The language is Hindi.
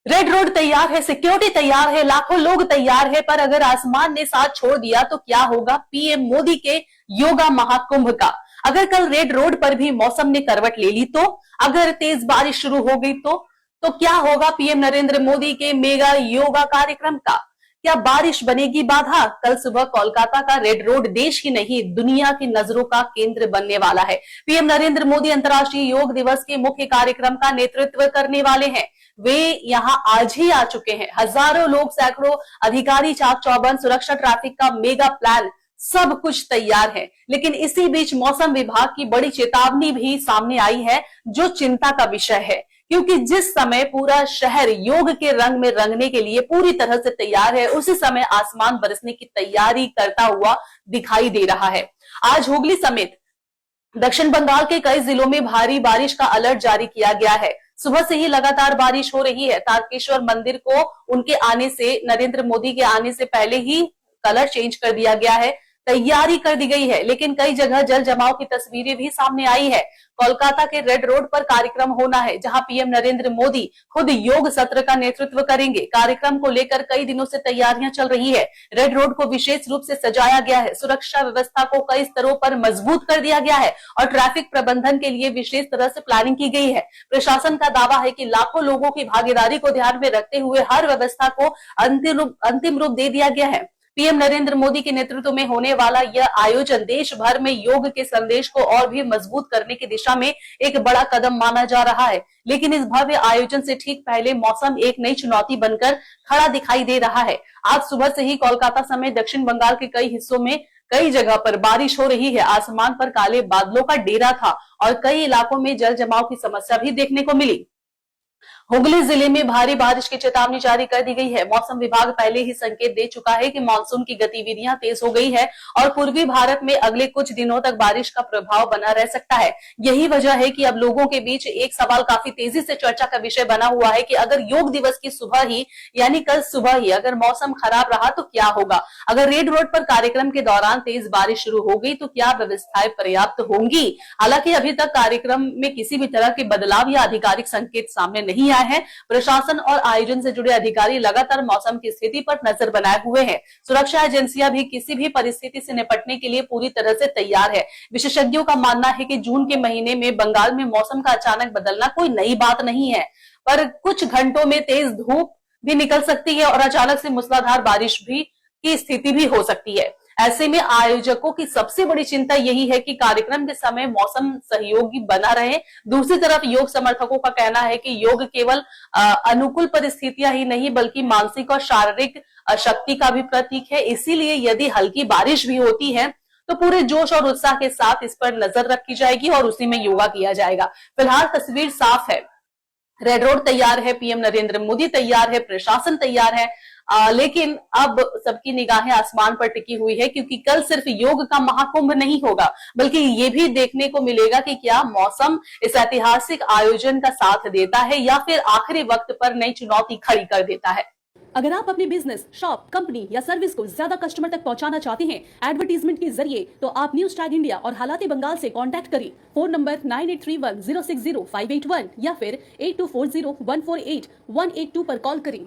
रेड रोड तैयार है, सिक्योरिटी तैयार है, लाखों लोग तैयार है, पर अगर आसमान ने साथ छोड़ दिया तो क्या होगा पीएम मोदी के योगा महाकुंभ का। अगर कल रेड रोड पर भी मौसम ने करवट ले ली तो, अगर तेज बारिश शुरू हो गई तो क्या होगा पीएम नरेंद्र मोदी के मेगा योगा कार्यक्रम का। क्या बारिश बनेगी बाधा। कल सुबह कोलकाता का रेड रोड देश ही नहीं दुनिया की नजरों का केंद्र बनने वाला है। पीएम नरेंद्र मोदी अंतर्राष्ट्रीय योग दिवस के मुख्य कार्यक्रम का नेतृत्व करने वाले हैं। वे यहां आज ही आ चुके हैं। हजारों लोग, सैकड़ों अधिकारी, चाक चौबंद, सुरक्षा, ट्रैफिक का मेगा प्लान, सब कुछ तैयार है। लेकिन इसी बीच मौसम विभाग की बड़ी चेतावनी भी सामने आई है, जो चिंता का विषय है, क्योंकि जिस समय पूरा शहर योग के रंग में रंगने के लिए पूरी तरह से तैयार है, उसी समय आसमान बरसने की तैयारी करता हुआ दिखाई दे रहा है। आज हुगली समेत दक्षिण बंगाल के कई जिलों में भारी बारिश का अलर्ट जारी किया गया है। सुबह से ही लगातार बारिश हो रही है। तारकेश्वर मंदिर को उनके आने से, नरेंद्र मोदी के आने से पहले ही कलर चेंज कर दिया गया है, तैयारी कर दी गई है। लेकिन कई जगह जल जमाव की तस्वीरें भी सामने आई है। कोलकाता के रेड रोड पर कार्यक्रम होना है, जहां पीएम नरेंद्र मोदी खुद योग सत्र का नेतृत्व करेंगे। कार्यक्रम को लेकर कई दिनों से तैयारियां चल रही है। रेड रोड को विशेष रूप से सजाया गया है। सुरक्षा व्यवस्था को कई स्तरों पर मजबूत कर दिया गया है और ट्रैफिक प्रबंधन के लिए विशेष तरह से प्लानिंग की गई है। प्रशासन का दावा है कि लाखों लोगों की भागीदारी को ध्यान में रखते हुए हर व्यवस्था को अंतिम रूप दे दिया गया है। पीएम नरेंद्र मोदी के नेतृत्व में होने वाला यह आयोजन देश भर में योग के संदेश को और भी मजबूत करने की दिशा में एक बड़ा कदम माना जा रहा है। लेकिन इस भव्य आयोजन से ठीक पहले मौसम एक नई चुनौती बनकर खड़ा दिखाई दे रहा है। आज सुबह से ही कोलकाता समेत दक्षिण बंगाल के कई हिस्सों में कई जगह पर बारिश हो रही है। आसमान पर काले बादलों का डेरा था और कई इलाकों में जल जमाव की समस्या भी देखने को मिली। हुगली जिले में भारी बारिश की चेतावनी जारी कर दी गई है। मौसम विभाग पहले ही संकेत दे चुका है कि मानसून की गतिविधियां तेज हो गई है और पूर्वी भारत में अगले कुछ दिनों तक बारिश का प्रभाव बना रह सकता है। यही वजह है कि अब लोगों के बीच एक सवाल काफी तेजी से चर्चा का विषय बना हुआ है कि अगर योग दिवस की सुबह ही, यानी कल सुबह ही अगर मौसम खराब रहा तो क्या होगा। अगर रेड रोड पर कार्यक्रम के दौरान तेज बारिश शुरू हो गई तो क्या व्यवस्थाएं पर्याप्त होंगी। हालांकि अभी तक कार्यक्रम में किसी भी तरह के बदलाव या आधिकारिक संकेत सामने नहीं आए है। प्रशासन और आयोजन से जुड़े अधिकारी लगातार मौसम की स्थिति पर नजर बनाए हुए हैं। सुरक्षा एजेंसियां भी किसी भी परिस्थिति से निपटने के लिए पूरी तरह से तैयार है। विशेषज्ञों का मानना है कि जून के महीने में बंगाल में मौसम का अचानक बदलना कोई नई बात नहीं है, पर कुछ घंटों में तेज धूप भी निकल सकती है और अचानक से मूसलाधार बारिश भी की स्थिति भी हो सकती है। ऐसे में आयोजकों की सबसे बड़ी चिंता यही है कि कार्यक्रम के समय मौसम सहयोगी बना रहे। दूसरी तरफ योग समर्थकों का कहना है कि योग केवल अनुकूल परिस्थितियां ही नहीं बल्कि मानसिक और शारीरिक शक्ति का भी प्रतीक है। इसीलिए यदि हल्की बारिश भी होती है तो पूरे जोश और उत्साह के साथ इस पर नजर रखी जाएगी और उसी में योगा किया जाएगा। फिलहाल तस्वीर साफ है। रेड रोड तैयार है, पीएम नरेंद्र मोदी तैयार है, प्रशासन तैयार है। लेकिन अब सबकी निगाहें आसमान पर टिकी हुई है, क्योंकि कल सिर्फ योग का महाकुंभ नहीं होगा बल्कि ये भी देखने को मिलेगा कि क्या मौसम इस ऐतिहासिक आयोजन का साथ देता है या फिर आखिरी वक्त पर नई चुनौती खड़ी कर देता है। अगर आप अपने बिजनेस, शॉप, कंपनी या सर्विस को ज्यादा कस्टमर तक पहुंचाना चाहते हैं एडवर्टीजमेंट के जरिए, तो आप न्यूज टैग इंडिया और हालाते बंगाल से कांटेक्ट करें। फोन नंबर 9831060581 या फिर 8240148182 पर कॉल करें।